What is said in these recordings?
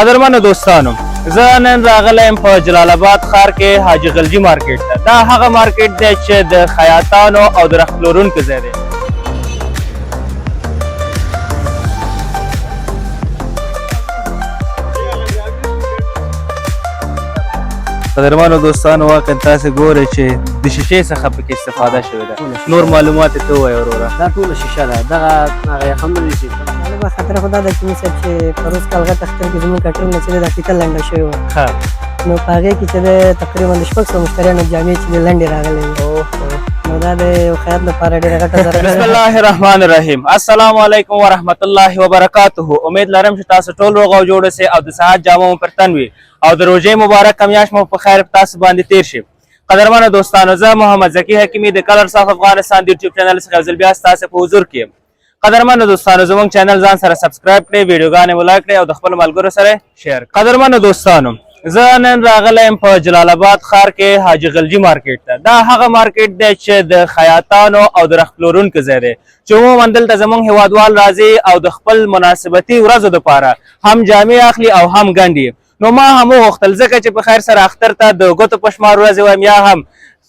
قدرمنو دوستانو زه نن راغلی یم په جلال آباد ښار کې حاجي غلجي مارکیټ ته. دا هغه مارکیټ دی چې د خیاطانو او د رخت پلورونکو ځای دی. قدرمنو دوستانو واقعا تاسې ګورئ چې د شیشې څخه پکې استفاده شوې ده. نور معلومات یې ته ووایه وروره. دا ټوله شیشه ده. دغه هغه یخن نه دي چې غالبا خطره خو دا ده چې صاحب چې پروس کالغه تختر کې زموږ کټر نه چې د فیته لنډه شوې وه، نو په هغې کې چې د تقریبا د 600 مشتریانو جامې چې د لنډې راغلې وې، نو دا د یو خیاط لپاره ډېره ګټه ده. بسم الله الرحمن الرحیم. السلام علیکم ورحمت الله وبرکاته. امید لرم چې تاسو ټول روغ او جوړ اوسئ او د صحت جامه مو پر تن وي او د روژې مبارکه میاشت مو په خیر په تاسو باندې تیر شي. قدرمنو دوستانو زه محمد ذکي حکیمي د کلرز اف افغانستان د یوټیوب چینل څخه یو ځل بیا ستاسو په حضور کې یم. قدرمنو دوستانو زموږ چینل ځان سره سبسکرایب کړئ، ویډیوګانې مو لایک کړئ او د خپلو ملګرو سره شیر کړئ. قدرمنو دوستانو زه نن راغلی یم په جلال آباد ښار کې حاجي غلجي مارکیټ ته. دا هغه مارکیټ دی چې د خیاطانو او د رخت پلورونکو ځای دی چې عموما دلته زموږ هیوادوال راځي او د خپل مناسبتي ورځو دپاره هم جامې اخلي او هم ګنډي. نو ما هم وغوښتل ځکه چې په خیر سره اختر ته د ګوتو په شمار ورځې وایم یا هم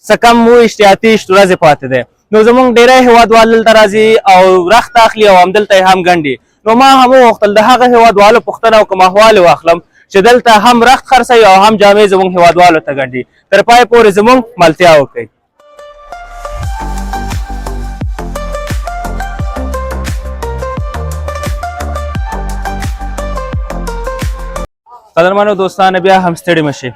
څه کم اشتیاطي ورځې پاتې دی، نو زموږ ډېری هیوادوال دلته راځي او رخت اخلي او همدلته یې هم ګنډي. نو ما هم وغوښتل د هغه هیوادوالو پوښتنه او کوم احوال یې واخلم چې دلته هم رخت خرڅوي او هم جامې زموږ هیوادوالو ته ګنډي. تر پای پورې زموږ ملتیا وکړئ. قدرمنو دوستانو بیا هم ستړي مه شئ،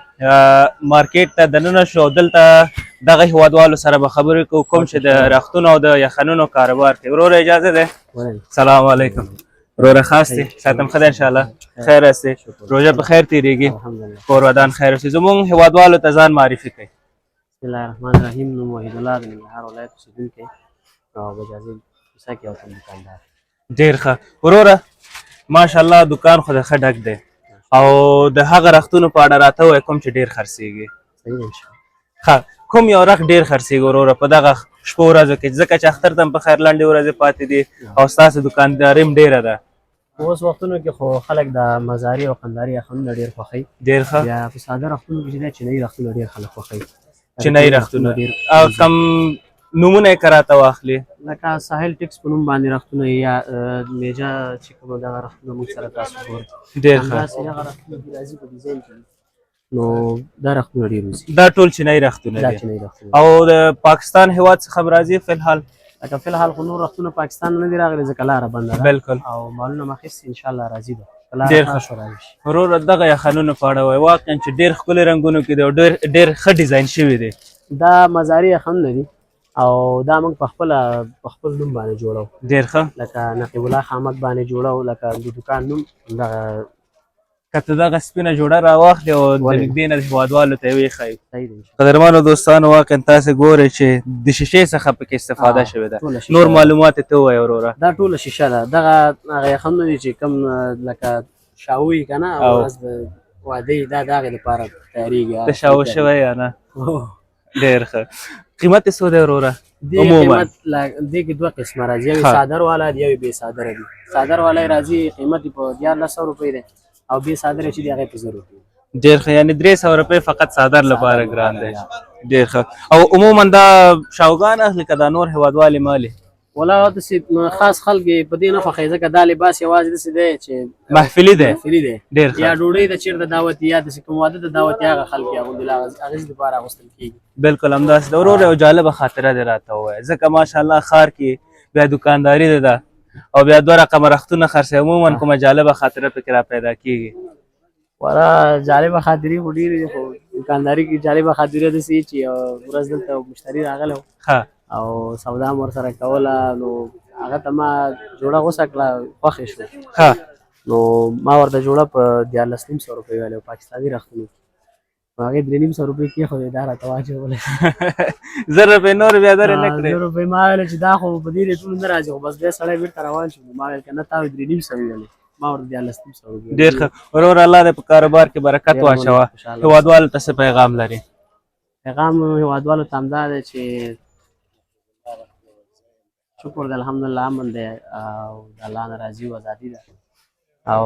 مارکیټ ته دننه شو او دلته دغه هیوادوالو سره به خبرې کوو کوم چې د رختونو او د یخنونو کاروبار کوي. وروره اجازه ده؟ سلام علیکم. وروره خاص دی؟ ساتم ښه دی انشاءالله؟ خیر هستې؟ روژه په خیر تېرېږي؟ کور ودان خیر اوسي. زموږ هیوادوالو ته ځان معرفي کوئ. بسم الله الرحمن الرحیم. نوم وحیدالله د ننګرهار ولایت اوسېدونکی او بجازي کوڅه کې یو دکاندار. ډېر ښه. وروره ماشاءالله دکان خو د ښه ډک دی او د هغه رختونو په اړه راته ووایه کوم چې ډېر خرڅېږي. ښه، کوم یو رخت ډېر خرڅېږي وروره په دغه شپو ورځو کې، ځکه چې اختر ته هم په خیر لنډې ورځې پاتې دي او ستاسو دکانداري هم ډېره ده. اوس وختونو کې خو خلک د مزاري او قنداري یخنونه ډېر خوښوي. ډېر ښه. بیا په ساده رختونو کې چې دی چینایي رختونه ډېر خلک خوښوي. چینایي رختونه او کم نومونه یې که راته واخلي؟ لکه ساحل ټکس په نوم باندې رختونه یا میجا چې کومه دغه رختونه موږ سره تاسو ګورئ. ډېر ښه. همداسې هغه رختونه چې راځي په ډیزاین کې نو دا رختونه ډېر وځي. دا ټول چینایي رختونه دا دي چینایي رختونه او د پاکستان هیواد څخه به راځي فلحال؟ لکه فلحال خو نور رختونه پاکستان نه دي راغلي ځکه لاره بنده ده. بلکل. او مالونه مو اخیستي انشاءالله راځي به. ډېر ښه. وروره دغه یخنونو په اړه وایه، واقعا چې ډېر ښکلي رنګونو کې دی او ډېر ښه ډیزاین شوي دی. دا مزاري یخنونه دي او دا موږ په خپل نوم باندې جوړو. ډېر ښه. لکه نقیب الله خامک باندې جوړو، لکه د دکان نوم همدغه. که ته دغه سپینه جوړه راواخلې او د نږدې نه هیوادوالو ته یې وښایي. صحیح دی. قدرمنو دوستانو واقعا تاسې ګورئ چې د شیشې څخه پکې استفاده شوې ده. نور معلومات یې ته ووایه وروره. دا ټوله شیشه ده. دغه هغه یخنونه دي چې کوم لکه شاو وي که نه او ورځ د واده یي دا د هغې دپاره تیارېږي. ته شاو شوی یا نه؟ ډېر ښه. قیمت یې څو دی وروره؟ عموما دې کې دوه قسمه راځي، یو یې صادر والا دی، یو یې بې صادره دي. صادر والا یې راځي قیمت یې په 1400 روپۍ دی او بې صادره چې دی هغه یې په 1000 روپۍ. ډېر ښه. یعنې 300 روپۍ فقط صادر لپاره ګران دی. ډېر ښه. او عموما دا شاوګان اخلي که دا نور هیوادوالې مالې؟ ولا داسې خاص خلک یې په دې نه خوښوي ځکه دا لباس یوازې داسې دی چې محفلي دی. محفلي دی. ډېر ښه. یا ډوډۍ د چېرته دعوت یا داسې کوم واده د دعوت هغه خلک یې اغوندي هغې دپاره اغوستل کېږي. بلکل همداسې ده. وروره یو جالبه خاطره دې راته ووایه، ځکه ماشاءالله ښار کې بیا دکانداري ده او بیا 2 رقمه رختونه خرڅوي، عموما کومه جالبه خاطره پکې را پیدا کېږي؟ ورا جالبه خاطرې خو ډېرې دي، خو دکانداري کې جالبه خاطره داسې چې یو ورځ دلته مشتري راغلی و او سودا مو ورسره کوله، نو هغه ته ما جوړه غوسه کړه، خوښې شو. نو ما ورته جوړه په 1400 روپۍ ویلې پاکستاني رختونو، هغې 350 روپۍ کېښودې، دا راته واچولې. 1000 روپۍ نور بیا درې نه کړې؟ 1000 روپۍ ما ویلې چې دا خو په دې ریټونو نه راځي، خو بس بیا سړی بېرته روان شو. ما ویل که نه تا 350 ویلې، ما ورته 1400 روپۍ. ډېر ښه. وروره الله دې په کاروبار کې برکت واچوه. هیوادوالو ته څه پیغام لري؟ پیغام هیوادوالو ته همدا دی چې شکر دی، الحمدلله امن دی او د الله نه راضي او ازادي ده او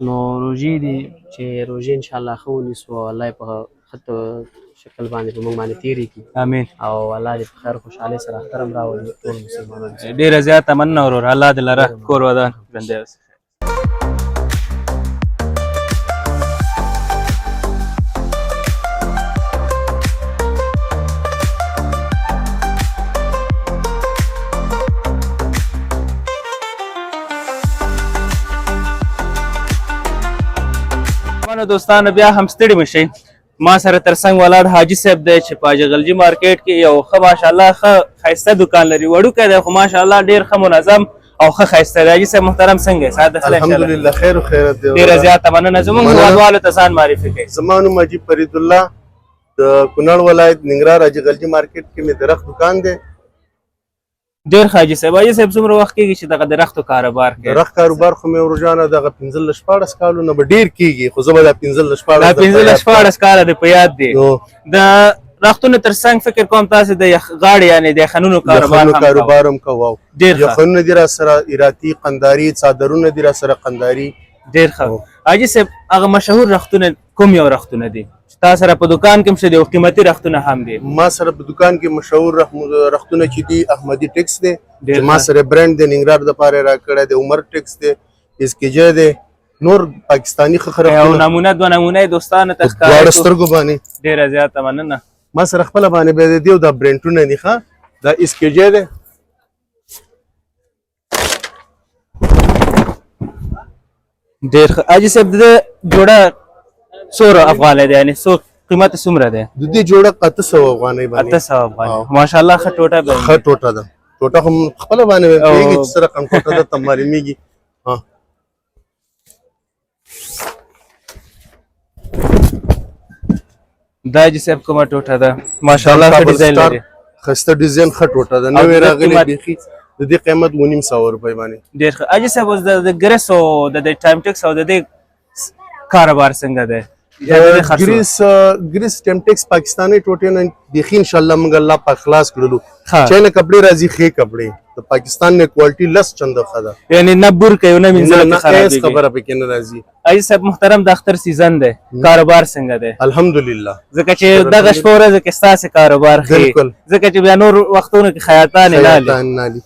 نو روژې دي چې روژې انشاءالله ښه ونیسو او الله یې په ښه شکل باندې په موږ باندې تېرې کړي امین. او الله دې په خیر خوشحالۍ سره اختر هم راولي ټول مسلمانان. ډېره زیاته مننه ورور، الله دې لره کور ودان ژوندی اوسې. دوستانو بیا هم ستړي مشئ، ما سره تر څنګ ولاړ حاجي صاحب دی چې په حاجي غلجي مارکیټ کې یو ښه ماشاءالله ښه ښایسته دکان لري. وړوکی دی خو ماشاءالله ډېر ښه منظم او ښه ښایسته دی. حاجي صاحب محترم څنګه یې؟ ساعت دخلی الحمدلله خیر و خیرت دی. ډېره زیاته مننه. زموږ هیوادوالو ته ځان معرفي کوئ. زما نوم مجید فرید الله، د کونړ ولایت ننګرهار حاجي غلجي مارکیټ کې مې د رخت دکان دی. ډېر ښه حاجي صاحب. حاجي صاحب څومره وخت کېږي چې دغه د رختو کاروبار کوي؟ د رخت کاروبار خو مې ورجانه دغه 15-14 کالونه به ډېر کېږي، خو زه به دا 15-14 دا 15-14 کاله دې په یاد دی. د رختونو تر څنګ فکر کوم تاسې د غاړې یعنې د یخنونو کاروبار هم کوو. ډېر ښه. یخنونه دي را سره ایراتي قنداري، څادرونه دي را سره قنداري. ډېر ښه. حاجي صاحب هغه مشهور رختونه کوم یو رختونه دي چې تا سره په دکان کې هم شته او قیمتي رختونه هم دي؟ ما سره په دکان کې مشهور رختونه چې دي احمدي ټیکس دی چې ما سره برانډ د ننګرهار دپاره یې راکړی دی، عمر ټیکس دی، اسکیجی دی، نور پاکستاني ښه یو نمونه دوه نمونه یې دوستانو ته ښکاره دواړه سترګو باندې. ډېره زیاته مننه. ما سره خپله باندې بیا د دې دا برانډونه دي. ښه دا اسکیجی دی، ډېر ښه. حاجي صاحب د جوړه څومره افغانۍ دی یعنې څو قیمت څومره دی؟ د دې جوړه 800 افغانۍ باندې. 800 افغانۍ ماشاءالله ښه ټوټه ده. ښه ټوټه ده. ټوټه خو خپله باندې پوهېږي چې څه رقم ټوټه ده ته معلومېږي. دا حاجي صاحب کومه ټوټه ده؟ ماشاءالله ښه ډیزاین لري. ښایسته ډیزاین ښه ټوټه ده، نوې راغلې بیخي. د دې قیمت 900 روپۍ باندې. ډېر ښه. حاجي صاحب اوس د ګریس او د ټایم ټیکس او د دې کاروبار څنګه دی؟ ګریس ټایم ټیکس پاکستاني ټوټې نه بیخي انشاءالله موږ الله پاک خلاص کړلو. چینه کپړې راځي ښې کپړې، د پاکستان نه کوالټي لس چنده ښه ده، یعنې نه بور کوي نه مینځل کې خرابېږي. خبره پکې نه راځي. حاجي صاحب محترم د اختر سیزن دی، کاروبار څنګه دی؟ الحمدلله. ځکه چې دغه شپه ورځو کې ستاسې کاروبار ښه، ځکه چې بیا نور وختونو کې خیاطانې نالي.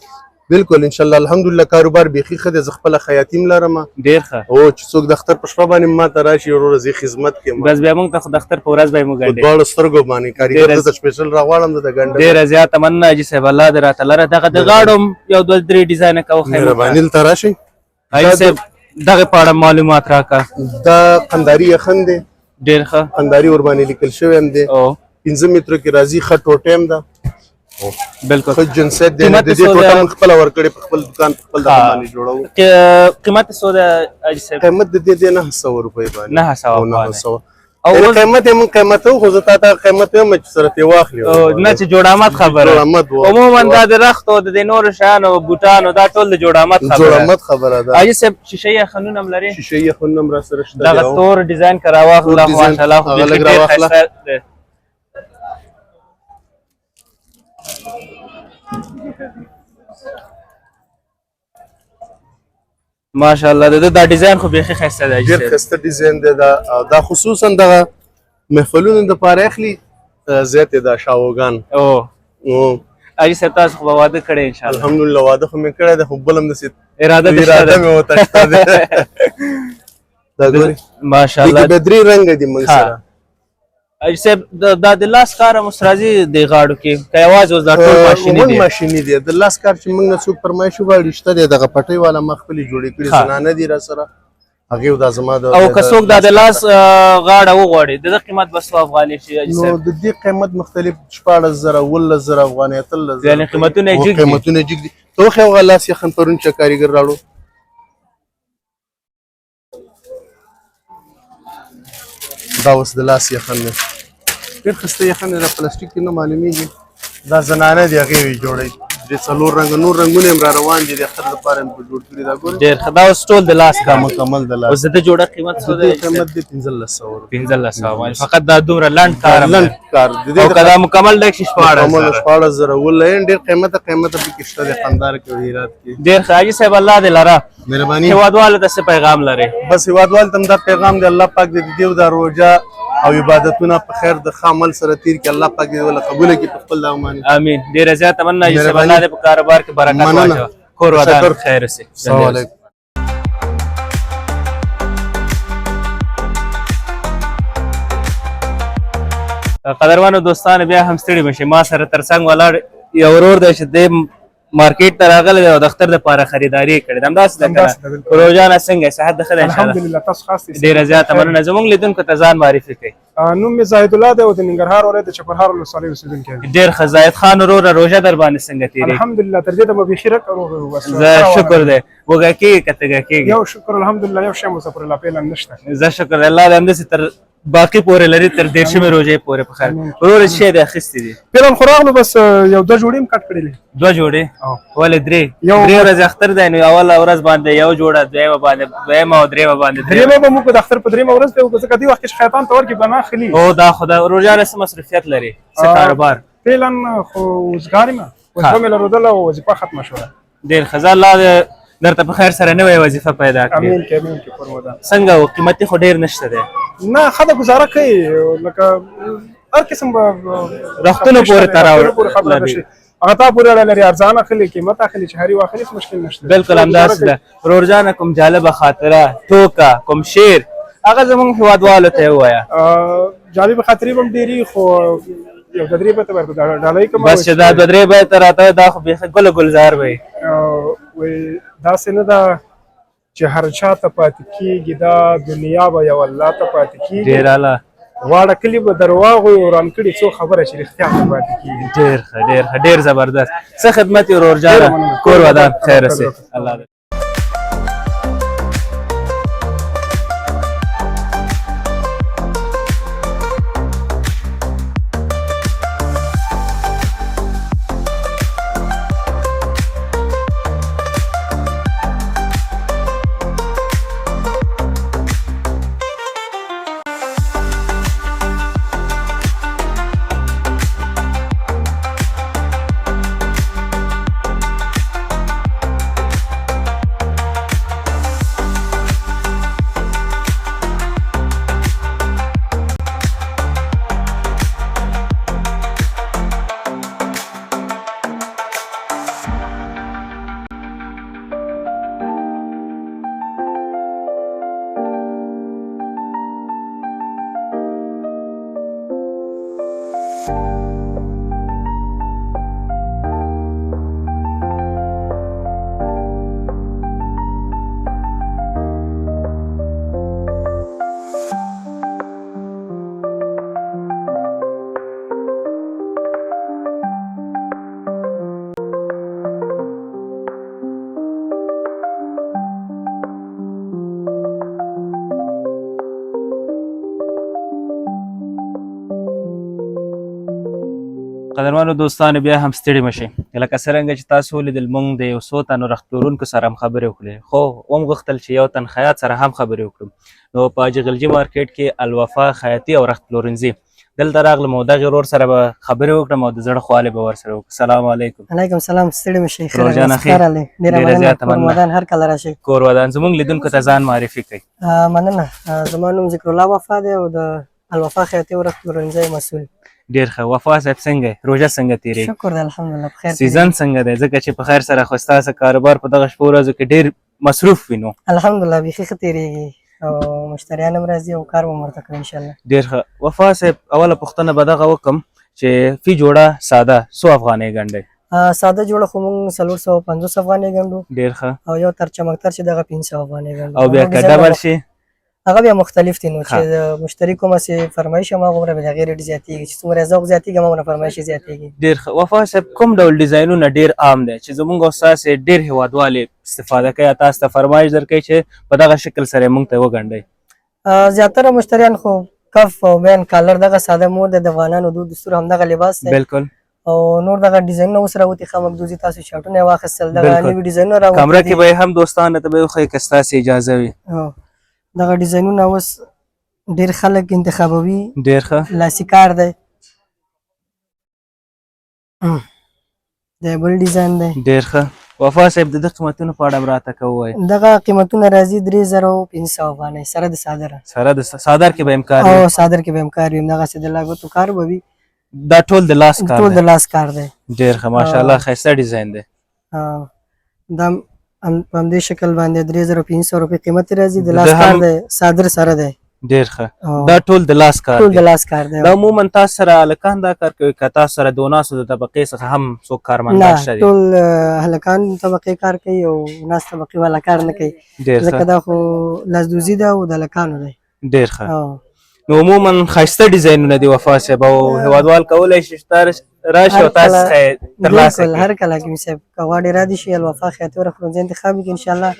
بالکل انشاءالله الحمدلله کاروبار بیخي ښه دی. زه خپله خیاطیم لرم. ډېر ښه. او چې څوک د اختر په شپه باندې ما ته راشي وروره زه خدمت کوم. بس بیا موږ ته خو د اختر په ورځ به یې موږ ګنډې په دواړو سترګو باندې کاریګر ته سپیشل راغواړم د ګنډه. ډېره زیاته مننه حاجي صاحب، الله دې راته لره. دغه د غاړو یو دوه درې ډیزاینه کوو. مهرباني دلته راشئ. حاجي صاحب دغه په اړه معلومات راکړه. دا قنداري یخن دی. ډېر ښه. قنداري ورباندې لیکل شوی هم دی. 15 مترو کې راځي. ښه ټوټه هم ده. بالکل ښه جنسیت دی. د دې ټوټه موږ خپله ورکړې په خپل دکان په خپل دغه باندې جوړوو. قیمت څو ده حاجي صاحب؟ قیمت د دې دی 900 روپۍ باندې. 900 900 او قیمت یې موږ قیمت وو، خو زه تا ته قیمت وایم چې سره ترې واخلې. نه چې جوړامت خبره. عموما دا د رخت او د دې نورو شیانو بوټانو دا ټول د جوړامت خبره ده. حاجي صاحب شیشه یخنونه هم لري؟ شیشه یخنونه هم را سره شته. دغه تور ډیزاین که راواخله ماشاءالله خو بیخي ډېر ښایسته دی. ماشاءالله دا ډیزاین خو بیخي ښایسته دی. ډېر ښایسته ډیزاین دی. دا خصوصا دغه محفلونو دپاره اخلي زیات یې دا شاوګان. حاجي صاحب تاسو خو به واده کړی انشاءالله؟ الحمدلله واده خو مې کړی دی، خو بل هم داسې اراده مې ورته شته دی. دا ګورې ماشاءالله دې کې بدري رنګ دي موږ سره. حاجي صاحب دا د لاس کار هم اوس راځي د غاړو کې که یوازې اوس دا ټول ماشیني دی؟ د لاس کار چې موږ نه څوک فرمایش وغواړي شته دی. دغه پټۍ والا ما خپلې جوړې کړي، زنانه دي را سره. هغې دا زما د او که څوک دا د لاس غاړه وغواړي د ده قیمت به څو افغانۍ شي حاجي صاحب؟ نو د دې قیمت مختلف 14,000 15,000 افغانۍ 13,000. یعنې قیمتونه یې جګ دي. قیمتونه یې جګ دي. ته وښیه هغه لاس یخن پرون چې کاریګر راوړو. دا اوس د لاس یخن دی. ډېر ښایسته یخن دی. د پلاستیک نه معلومېږي. دا زنانه دي هغې یې جوړوي. د 4 رنګ نور رنګونه هم را روان دي د اختر لپاره هم جوړ کړي دا ګور ډېر ښه دا اوس ټول د لاس کار مکمل د لاس اوس د جوړه قیمت څه دی قیمت دی 1500 1500 فقط دا دومره لنډ کار لنډ کار د او کدا مکمل ډک شي 14,000 ولې ډېر قیمته به کېشته د خندار کې هرات کې ډېر ښه حاجي صاحب الله دې لره مهرباني هیوادوالو ته څه پیغام لري بس هیوادوال ته دا پیغام دی الله پاک دې دیو دا روزه او عبادتونه په خیر د عمل سره تیر کې الله پاک دې ولا قبول کړي په خپل دامن امين ډېر زیات تمنا حاجي صاحب الله دې په کاروبار کې برکت واچوي کور ودان خیر سي السلام علیکم قدرمنو دوستانو بیا هم ستړي مشي ما سره ترڅنګ ولاړ یو ورور دی چې د مارکیټ ته راغلی او د اختر دپاره خریداري یې کړې ده همداسې ده که نه روژانه څنګه صحت د ښه دی الحمدلله تاسو خاص ډېره زیاته مننه زموږ لیدونکو ته ځان معرفي کوي نوم مې زاهد الله دی او د ننګرهار ولایت د چپرهار ولسوالۍ اوسېدونکی یم ډېر ښه زاهد خان وروره روژه در باندې څنګه تېرېږي الحمدلله تر دې دمه بیخي رک بس زه شکر دی وږی کېږي که تږی کېږي یو شکر الحمدلله یو شی مو صفر الله پیل نشته زه شکر دی الله دې همداسې تر باقي پورې لري تر 13مې روژې پورې په خیر وروره څه شی دی اخیستی دي پیلن خو راغلو بس یو 2 جوړې هم کټ کړلې 2 جوړې ولې 3 ورځې اختر دی نو اوله ورځ باندې یو جوړه دویمه باندې دویمه او درېیمه باندې درېیمه به موږ د اختر په درېیمه ورځ به وکړو ځکه دې وخت کې شیطان ته ورکړي به نه اخلي او دا خو د روژانه څه مصروفیت لري څه کاروبار پیلن خو وزګار یم وظیفه مې لرودله او وظیفه ختمه شوه ډېر ښه زه الله درته په خیر سره نوې وظیفه پیدا کړي امین کې امین کې فرمودا څنګه و قیمتي خو ډېر نشته دی نه ښه ده ګزاره کوي لکه هر قسم رختونو پورې تړاو لري هغه تا پورې اړه لري ارزانه اخلي قیمت اخلي چې هرې واخلي هېڅ مشکل نشته بلکل همداسې ده روزانه کوم جالبه خاطره ټوکه کوم شعر هغه زموږ هېوادوالو ته یې ووایه جالبه خاطرې به هم ډېرې خو یو 2 درې بیته ورته ډالۍ کوم بس چې دا 2 درې بیته راته دا خو بیخي ګل ګلزار وي وایي داسې نه ده چې هر چا ته پاتې کېږي دا دنیا به یو الله ته پاتې کېږي ډېر اعلی واړه کلي به درواغ وي وران کړي څو خبره چې رښتیا ته پاتې کېږي ډېر ښه ډېر ښه ډېر زبردست څه خدمت یې ورور جانه کور ودان خیر سي الله دې قدرمنو دوستانو بیا هم ستړي مشئ لکه څرنګه چې تاسو ولیدل موږ د یو څو تنو رخت پلورونکو سره هم خبرې وکړې خو وم غوښتل چې یو تن خیاط سره هم خبرې وکړم نو په حاجي غلجي مارکیټ کې الوفا خیاطي او رخت پلورنځي دلته راغلم او دغې ورور سره به خبرې وکړم او د زړه خواله به ورسره وکړم السلام علیکم علیکم السلام ستړي مشئ روژانه خیر ډېره زیاته مننه هر کله راشئ کور ودان زموږ لیدونکو ته ځان معرفي کوي مننه زما نوم ذکر الله وفا دی او د الوفا خیاطي او رخت پلورنځي مسؤل ډېر ښه وفا صاحب څنګه روژه څنګه تېرېږي شکر دی الحمدلله په خیر سیزن څنګه دی ځکه چې په خیر سره خو ستاسو کاروبار په دغه شپو ورځو کې ډېر مصروف وي نو الحمدلله بیخي ښه تېرېږي او مشتریان هم راځي او کار به م ورته کوي انشاءالله ډېر ښه وفا صاحب اوله پوښتنه به دغه وکړم چې فی جوړه ساده څو افغانۍ ګنډئ ساده جوړه خو موږ 450 افغانۍ ګنډو ډېر ښه او یو تر چمکتر چې دغه 500 افغانۍ ګنډو او بیا که ډبل شي هغه بیا مختلف دي نو چې د مشتری کومه سي فرمایش هماغومره به د هغې ریټ زیاتېږي چې څومره ذوق زیاتېږي هماغومره فرمایش یې زیاتېږي ډېر ښه وفا صاحب کوم ډول ډیزاینونه ډېر عام دی چې زموږ او ستاسې ډېر هېوادوالې استفاده کوي تاسو ته فرمایش درکوي چې په دغه شکل سره یې موږ ته وګنډئ زیاتره مشتریان خو کف او مین کالر دغه ساده مور دی د افغانانو دود دستور همدغه لباس دی بلکل او نور دغه ډیزاینونه اوس راوتي ښه مقدوزي تاسو شاټونه یې واخیستل دغه بالکل. نوي ډیزاینونه راوتي کمره دي. کې به یې هم دوستانو ته به یې وښیي که ستاسې اجازه وي. دغه ډیزاینونه اوس ډېر خلک انتخابوي. ډېر ښه. لاسي کار دی. دا بل ډیزاین دی. ډېر ښه. وفا صاحب د دې قیمتونو په اړه هم راته که ووایي. دغه قیمتونه راځي 3500 افغانۍ سره د صادره. سره د صادر کې به امکار وي. او صادر کې به امکار وي. همدغسې د لاګوتو کار به وي. دا ټول د لاس کار ټول دی. د لاس کار دی. ډېر ښه ماشاءالله ښایسته ډیزاین دی. دا په همدې شکل باندې 3500 روپۍ قیمت راځي. د لاس کار دی. صادر سره دی. ډېر ښه. دا ټول د لاس کار ټول دی. د لاس کار دی. دا عموما تاسو سره هلکان دا کار کوي که تاسو سره د وناسو د طبقې څخه هم څوک کارمندان شته نه دي؟ ټول هلکان طبقې کار کوي او ناس طبقې والا کار نه کوي. ډېر ځکه ښه. دا خو لاسدوزي ده او د هلکانو دی. ډېر ښه. نو عموما ښایسته ډیزاینونه دي وفا صاحب او هیوادوال کولی شي چې راشي او تاسو څخه یې ترلاسه بالکل کړي. هر کله حکیم صاحب که غواړي را دي شي الوفا خیاطي او رفرونزي انتخاب وکړي انشاءالله.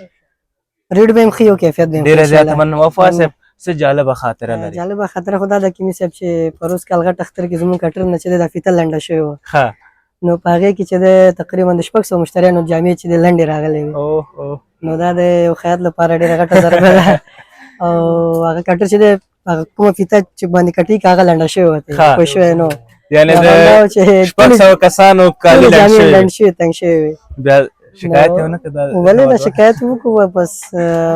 ریټ به هم ښه او کیفیت به هم ښه ډېره زیاته انشاءالله. مننه. وفا صاحب څه جالبه خاطره لري. جالبه خاطره خو دا ده حکیمي صاحب چې پروس کال غټ اختر کې زموږ کټر نه چې دی دا فیته لنډه شوې وه. ښه. نو په هغې کې چې دی تقریبا د 600 مشتریانو جامې چې دی لنډې راغلې وې. نو دا د یو خیاط لپاره ډېره غټه ضربه ده. او هغه کټر چې دی هغه کومه فیته چې باندې کټي کې هغه لنډه شوې وه پوه شوې. نو یعنې د دا و چې 600 کسانو کالي ټولې لنډ جامې شوي لنډ شوې تنګ شوې وې. بیا شکایت یې ونه کړ؟ ولې دا شکایت وکړو بس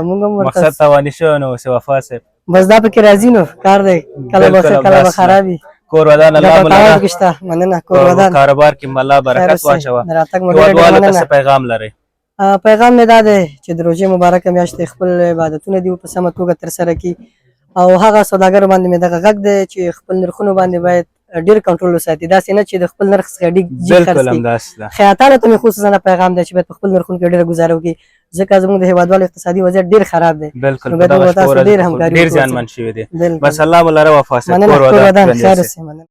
موږ هم ورته مقصد تاواني شوی نو اوس وفا صاحب بس دا پکې راځي نو کار دی کله به ښه کله به خراب وي. کور ودان دا الله په کار مولانا کې شته. مننه. کور ودان کاروبار کې الله برکت واچوه. د راتګ مو ډېره ډېره هیوادوالو ته مننه. څه پیغام لرئ؟ پیغام مې دا دی چې د روژې مبارکه میاشت دی خپل عبادتونه دي په سمه توګه ترسره کړي او هغه سوداګر باندې مې دغه غږ دی چې خپل نرخونو باندې باید ډېر کنټرول وساتي. داسې نه چې د خپل نرخ څخه ډېر بالکل همداسې ده. خیاطانو ته مې خصوصا پیغام دی چې باید په خپل نرخونو کې ډېره ګزاره وکړي ځکه زموږ د هیوادوالو اقتصادي وضعیت ډېر خراب دی. بالکل نو په باید دغه موږ تاسو شپه ډېر ورځ همکاري ډېر وکړو. زیانمن شوي دي. بالکل. بس الله مو لره وفا صاحب. مننه. کور کور ودان ودان. ژوندي خیر اوسئ. اوسئ. مننه.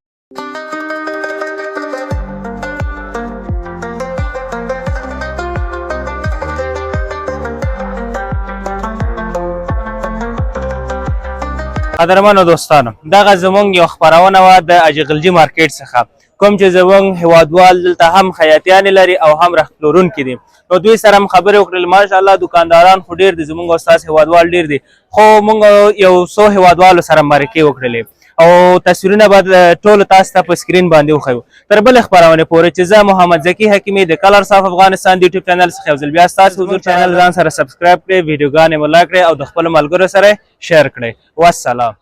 قدرمنو دوستانو دغه زمونږ یو خپرونه وه د اجغلجي مارکیټ څخه کوم چې زمونږ هیوادوال دلته هم خیاطیانې لري او هم رخت پلورونکي دي نو دوی سره هم خبرې وکړلې. ماشاءالله دکانداران خو ډېر دي زمونږ او ستاسو هیوادوال ډېر دي خو مونږ یو څو هیوادوالو سره مرکې وکړلې او تصویرونه به ټولو تاسو ته په سکرین باندې وښیو. تر بلې خپرونې پورې چې زه محمد ذکي حکیمي د کلرس اف افغانستان د یوټیوب چینل څخه یو ځل بیا ستاسو حضور چینل ځان سره سبسکرایب کړئ، ویډیوګانې مو لایک کړئ او د خپلو ملګرو سره شیر کړئ. والسلام.